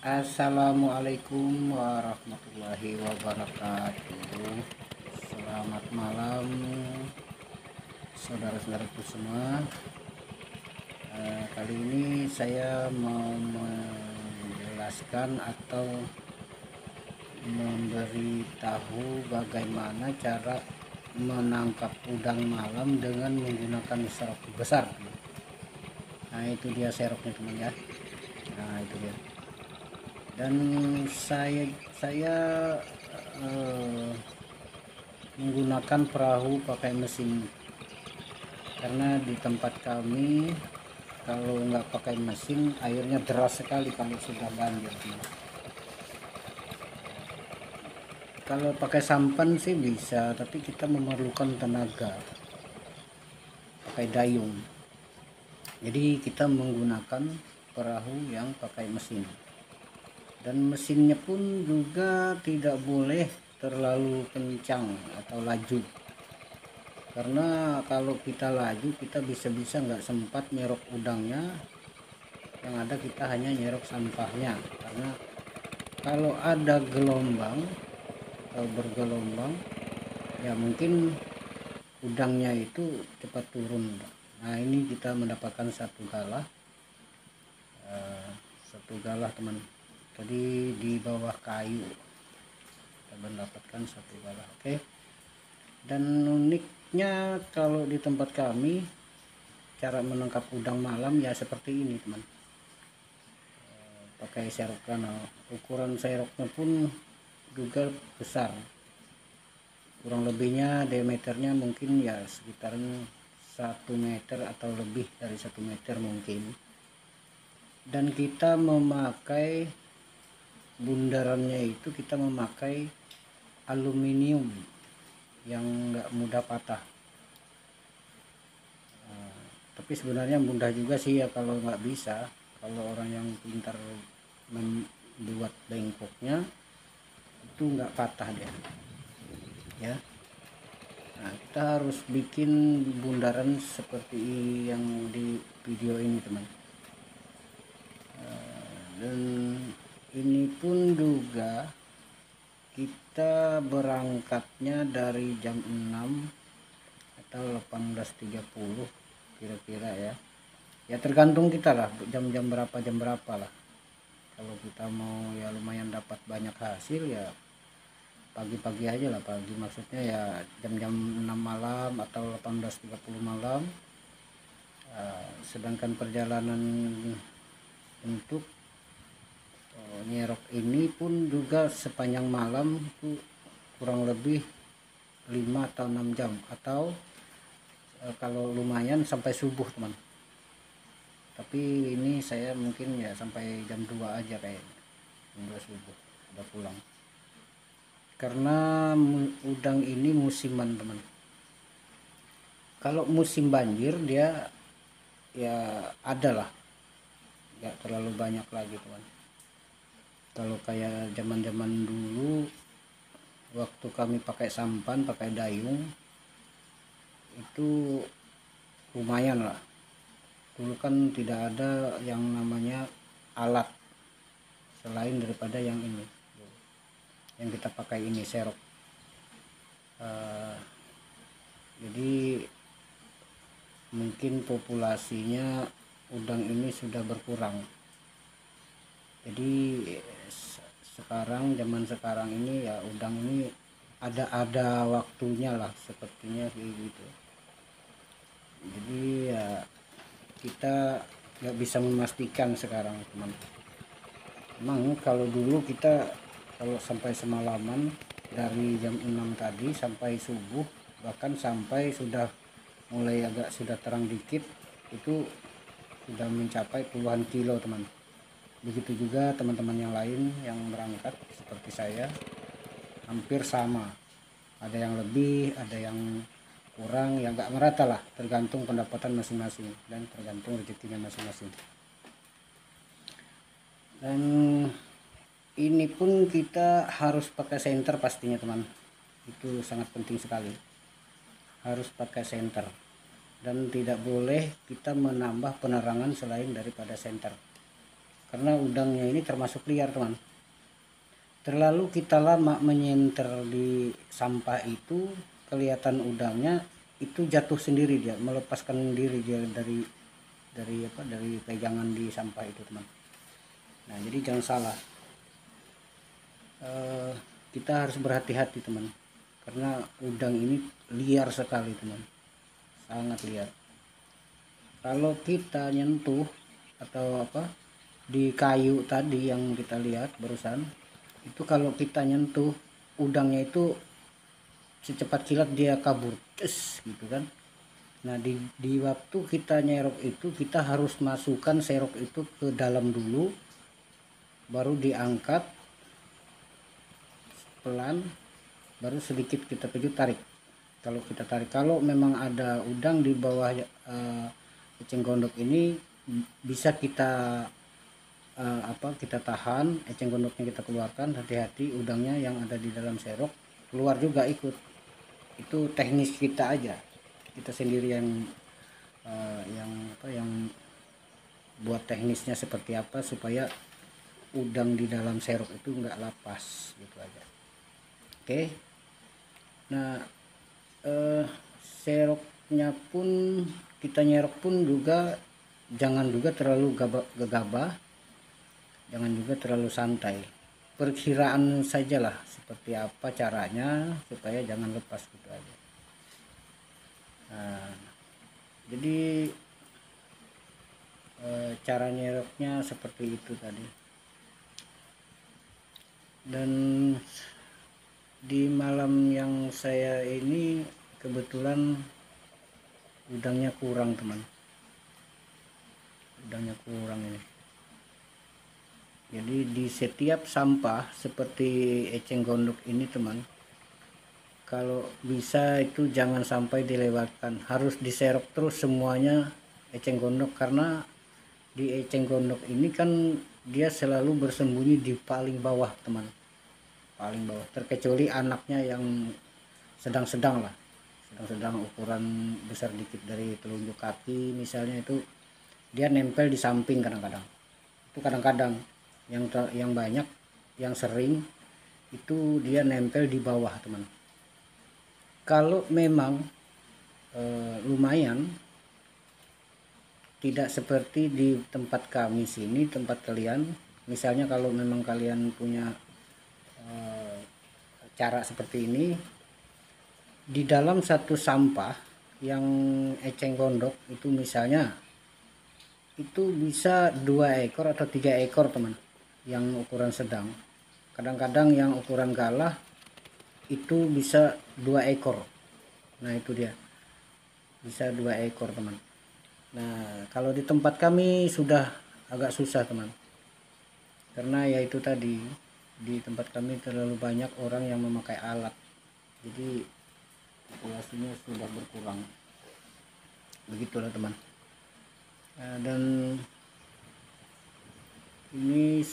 Assalamualaikum warahmatullahi wabarakatuh. Selamat malam saudara-saudaraku semua. Kali ini saya mau menjelaskan atau memberitahu bagaimana cara menangkap udang malam dengan menggunakan serok besar. Nah, itu dia seroknya teman ya. Nah, itu dia. Dan saya menggunakan perahu pakai mesin, karena di tempat kami kalau nggak pakai mesin airnya deras sekali kalau sudah banjir. Kalau pakai sampan sih bisa, tapi kita memerlukan tenaga pakai dayung, jadi kita menggunakan perahu yang pakai mesin. Dan mesinnya pun juga tidak boleh terlalu kencang atau laju, karena kalau kita laju kita bisa-bisa nggak sempat nyerok udangnya, yang ada kita hanya nyerok sampahnya. Karena kalau ada gelombang atau bergelombang ya mungkin udangnya itu cepat turun. Nah, ini kita mendapatkan satu galah teman, tadi di bawah kayu kita mendapatkan satu galah. Oke. Dan uniknya kalau di tempat kami cara menangkap udang malam ya seperti ini teman, pakai serok kanal. Ukuran seroknya pun juga besar, kurang lebihnya diameternya mungkin ya sekitar 1 meter atau lebih dari 1 meter mungkin. Dan kita memakai bundarannya itu kita memakai aluminium yang nggak mudah patah. Tapi sebenarnya mudah juga sih ya kalau nggak bisa, kalau orang yang pintar membuat bengkoknya itu nggak patah dia ya. Nah, kita harus bikin bundaran seperti yang di video ini teman. Dan ini pun juga kita berangkatnya dari jam 6 atau 18.30 kira-kira ya. Ya tergantung kita lah jam berapa lah. Kalau kita mau ya lumayan dapat banyak hasil ya pagi-pagi aja lah, pagi maksudnya ya jam 6 malam atau 18.30 malam. Sedangkan perjalanan untuk nyerok ini pun juga sepanjang malam itu kurang lebih 5 atau 6 jam, atau kalau lumayan sampai subuh teman. Tapi ini saya mungkin ya sampai jam 2 aja kayaknya, jam 2 subuh udah pulang, karena udang ini musiman teman. Kalau musim banjir dia ya adalah nggak terlalu banyak lagi teman. Kalau kayak zaman-zaman dulu waktu kami pakai sampan, pakai dayung, itu lumayan lah. Dulu kan tidak ada yang namanya alat selain daripada yang ini, yang kita pakai ini serok. Jadi mungkin populasinya udang ini sudah berkurang. Jadi zaman sekarang ini ya udang ini ada waktunya lah sepertinya kayak gitu. Jadi ya kita nggak bisa memastikan sekarang teman. Emang kalau dulu kita kalau sampai semalaman dari jam 6 tadi sampai subuh, bahkan sampai sudah mulai agak sudah terang dikit, itu sudah mencapai puluhan kilo teman. Begitu juga teman-teman yang lain yang berangkat seperti saya, hampir sama. Ada yang lebih, ada yang kurang, ya nggak merata lah, tergantung pendapatan masing-masing dan tergantung rezekinya masing-masing. Dan ini pun kita harus pakai senter pastinya teman, itu sangat penting sekali, harus pakai senter. Dan tidak boleh kita menambah penerangan selain daripada senter. karena udangnya ini termasuk liar teman. Terlalu kita lama menyenter di sampah itu, kelihatan udangnya itu jatuh sendiri, dia melepaskan diri dia dari pegangan di sampah itu teman. Nah jadi jangan salah, kita harus berhati-hati teman, karena udang ini liar sekali teman, sangat liar. Kalau kita nyentuh atau di kayu tadi yang kita lihat barusan itu, kalau kita nyentuh udangnya itu secepat kilat dia kabur gitu kan. Nah di waktu kita nyerok itu, kita harus masukkan serok itu ke dalam dulu, baru diangkat pelan, baru sedikit kita pijut, tarik. Kalau kita tarik, kalau memang ada udang di bawah eceng gondok ini, bisa kita kita tahan, eceng gondoknya kita keluarkan, hati-hati udangnya yang ada di dalam serok keluar juga ikut. Itu teknis kita aja, kita sendiri yang buat teknisnya seperti apa supaya udang di dalam serok itu enggak lapas, gitu aja. Oke. Nah seroknya pun kita nyerok pun juga jangan juga terlalu gegabah, jangan juga terlalu santai. Perkiraan sajalah seperti apa caranya supaya jangan lepas, gitu aja. Nah, jadi cara nyeroknya seperti itu tadi. Dan di malam yang saya ini kebetulan udangnya kurang teman, udangnya kurang ini. Jadi di setiap sampah seperti eceng gondok ini teman, kalau bisa itu jangan sampai dilewatkan, harus diserok terus semuanya eceng gondok, karena di eceng gondok ini kan dia selalu bersembunyi di paling bawah teman, paling bawah, terkecuali anaknya yang sedang-sedang lah, sedang-sedang ukuran besar dikit dari telunjuk kaki misalnya, itu dia nempel di samping kadang-kadang. Itu kadang-kadang yang banyak, yang sering itu dia nempel di bawah teman. Kalau memang lumayan, tidak seperti di tempat kami sini, tempat kalian misalnya, kalau memang kalian punya cara seperti ini, di dalam satu sampah yang eceng gondok itu misalnya itu bisa 2 ekor atau 3 ekor teman, yang ukuran sedang. Kadang-kadang yang ukuran galah itu bisa 2 ekor. Nah itu dia, bisa 2 ekor teman. Nah kalau di tempat kami sudah agak susah teman, karena ya itu tadi, di tempat kami terlalu banyak orang yang memakai alat, jadi populasinya sudah berkurang, begitulah teman. Nah, dan ini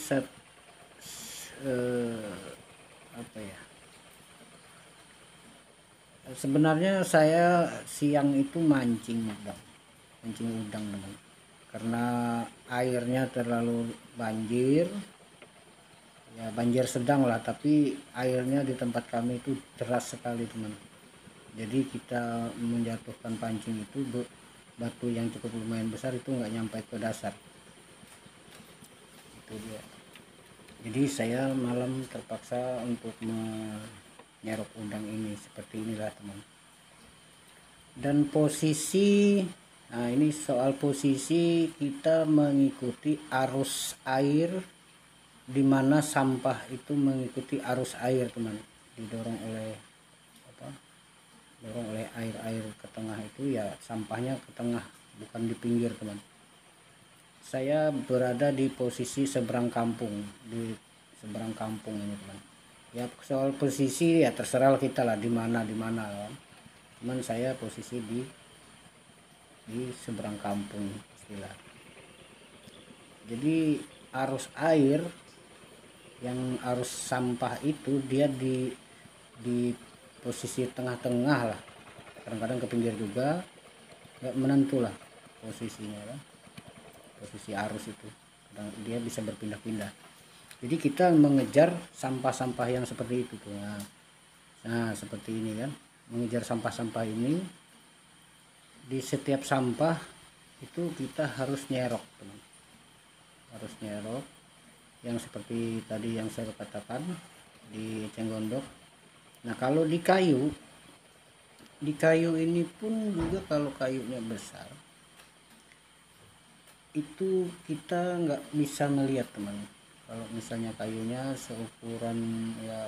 sebenarnya saya siang itu mancing udang teman, karena airnya terlalu banjir, ya banjir sedang lah, tapi airnya di tempat kami itu deras sekali teman. Jadi kita menjatuhkan pancing itu, batu yang cukup lumayan besar itu nggak nyampe ke dasar, itu dia. Jadi saya malam terpaksa untuk menyerok udang ini, seperti inilah teman. Dan posisi, nah ini soal posisi, kita mengikuti arus air, dimana sampah itu mengikuti arus air teman, didorong oleh air ke tengah itu, ya sampahnya ke tengah, bukan di pinggir teman. Saya berada di posisi seberang kampung, di seberang kampung ini teman. Ya soal posisi ya terserah kita lah, di mana kan. Cuman saya posisi di seberang kampung istilah. Jadi arus air, yang arus sampah itu dia di posisi tengah-tengah lah, kadang-kadang ke pinggir juga, nggak menentu lah posisinya kan, posisi arus itu. dia bisa berpindah-pindah. Jadi kita mengejar sampah-sampah yang seperti itu tuh. Nah seperti ini kan, mengejar sampah-sampah ini. Di setiap sampah itu kita harus nyerok teman, harus nyerok yang seperti tadi yang saya katakan di eceng gondok. Nah kalau di kayu ini pun juga, kalau kayunya besar itu kita nggak bisa melihat teman. Kalau misalnya kayunya seukuran ya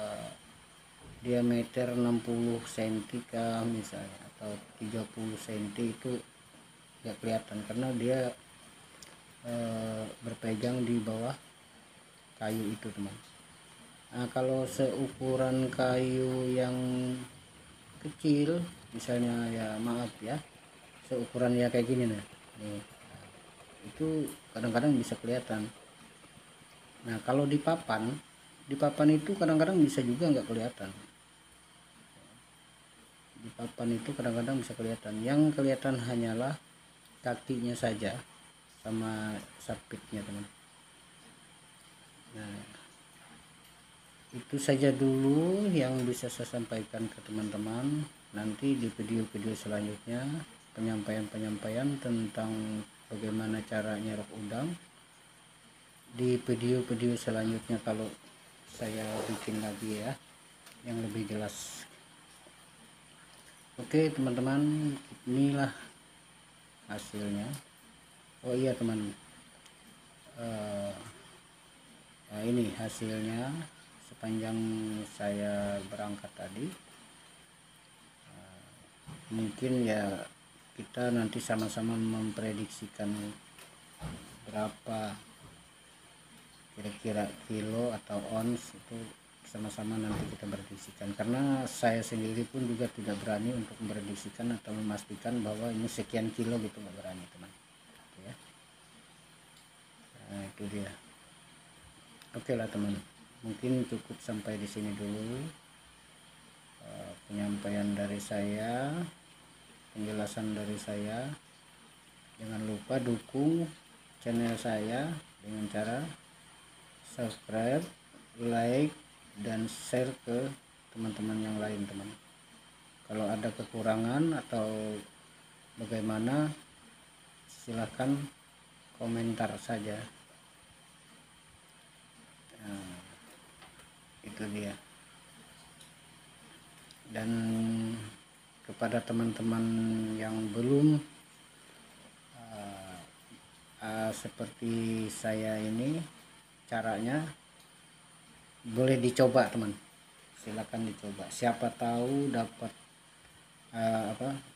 diameter 60 cm kah misalnya, atau 30 cm, itu nggak kelihatan karena dia berpegang di bawah kayu itu teman. Nah kalau seukuran kayu yang kecil misalnya, ya maaf ya, seukuran ya kayak gini nih, itu kadang-kadang bisa kelihatan. Nah kalau di papan itu kadang-kadang bisa juga nggak kelihatan. Di papan itu kadang-kadang bisa kelihatan, yang kelihatan hanyalah kakinya saja sama sapitnya teman. Nah itu saja dulu yang bisa saya sampaikan ke teman-teman. Nanti di video-video selanjutnya penyampaian tentang bagaimana cara nyerok udang. Di video-video selanjutnya kalau saya bikin lagi ya yang lebih jelas. Oke teman-teman, inilah hasilnya. Oh iya teman, nah ini hasilnya sepanjang saya berangkat tadi. Mungkin ya kita nanti sama-sama memprediksikan berapa kira-kira kilo atau ons, itu sama-sama nanti kita prediksikan, karena saya sendiri pun juga tidak berani untuk memprediksikan atau memastikan bahwa ini sekian kilo gitu, nggak berani teman ya. Nah itu dia. Oke lah teman, mungkin cukup sampai di sini dulu penyampaian dari saya, penjelasan dari saya. Jangan lupa dukung channel saya dengan cara subscribe, like, dan share ke teman-teman yang lain teman. Kalau ada kekurangan atau bagaimana, silahkan komentar saja. Nah, itu dia. Dan kepada teman-teman yang belum seperti saya ini, caranya boleh dicoba teman, silakan dicoba, siapa tahu dapat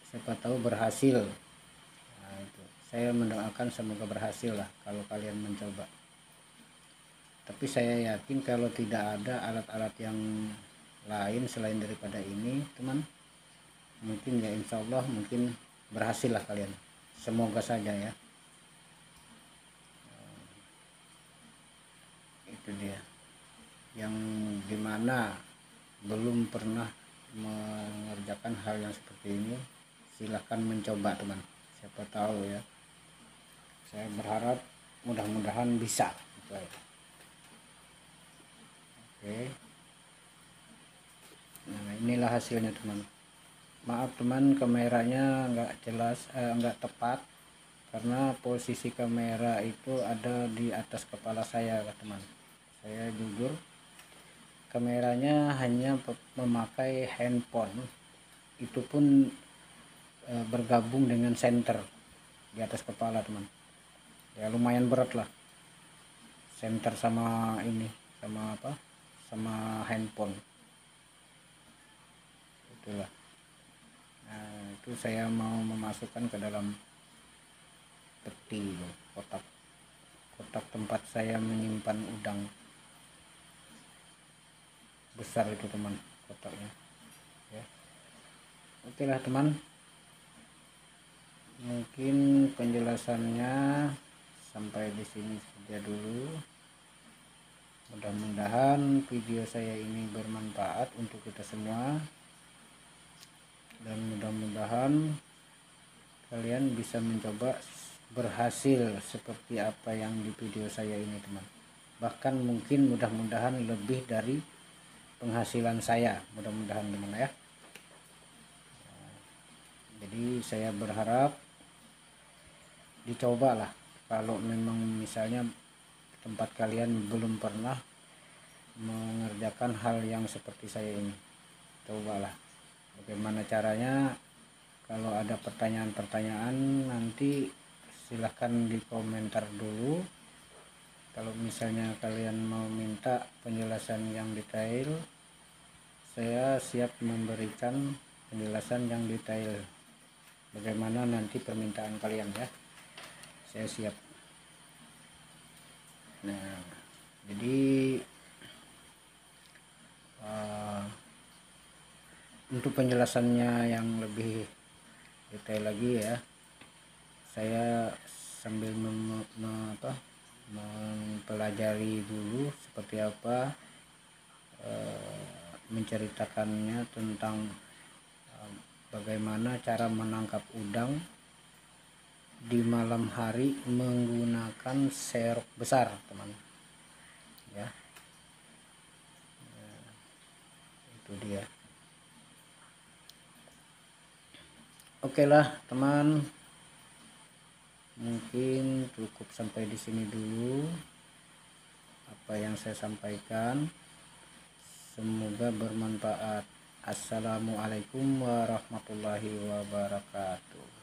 siapa tahu berhasil. Nah, itu saya mendoakan semoga berhasil lah kalau kalian mencoba. Tapi saya yakin kalau tidak ada alat-alat yang lain selain daripada ini teman, mungkin ya insya Allah mungkin berhasil lah kalian, semoga saja ya. Itu dia yang dimana belum pernah mengerjakan hal yang seperti ini, silahkan mencoba teman, siapa tahu ya. Saya berharap mudah-mudahan bisa gitu aja. Oke, nah inilah hasilnya teman. Maaf teman, kameranya nggak jelas, nggak tepat karena posisi kamera itu ada di atas kepala saya teman. Saya jujur, kameranya hanya memakai handphone, itu pun bergabung dengan senter di atas kepala teman. Ya lumayan berat lah, senter sama ini, sama apa, sama handphone itulah. Nah itu saya mau memasukkan ke dalam peti, kotak tempat saya menyimpan udang besar itu teman, kotaknya ya. Oke lah teman, mungkin penjelasannya sampai di sini saja dulu. Mudah-mudahan video saya ini bermanfaat untuk kita semua, dan mudah-mudahan kalian bisa mencoba berhasil seperti apa yang di video saya ini teman, bahkan mungkin mudah-mudahan lebih dari penghasilan saya, mudah-mudahan teman ya. Jadi saya berharap dicobalah, kalau memang misalnya tempat kalian belum pernah mengerjakan hal yang seperti saya ini, cobalah. Bagaimana caranya? Kalau ada pertanyaan-pertanyaan nanti silahkan di komentar dulu. Kalau misalnya kalian mau minta penjelasan yang detail, saya siap memberikan penjelasan yang detail. Bagaimana nanti permintaan kalian ya, saya siap. Nah, jadi untuk penjelasannya yang lebih detail lagi ya, saya sambil mempelajari dulu seperti apa, menceritakannya tentang bagaimana cara menangkap udang di malam hari menggunakan serok besar teman ya. Itu dia. Oke lah teman, mungkin cukup sampai di sini dulu apa yang saya sampaikan. Semoga bermanfaat. Assalamualaikum warahmatullahi wabarakatuh.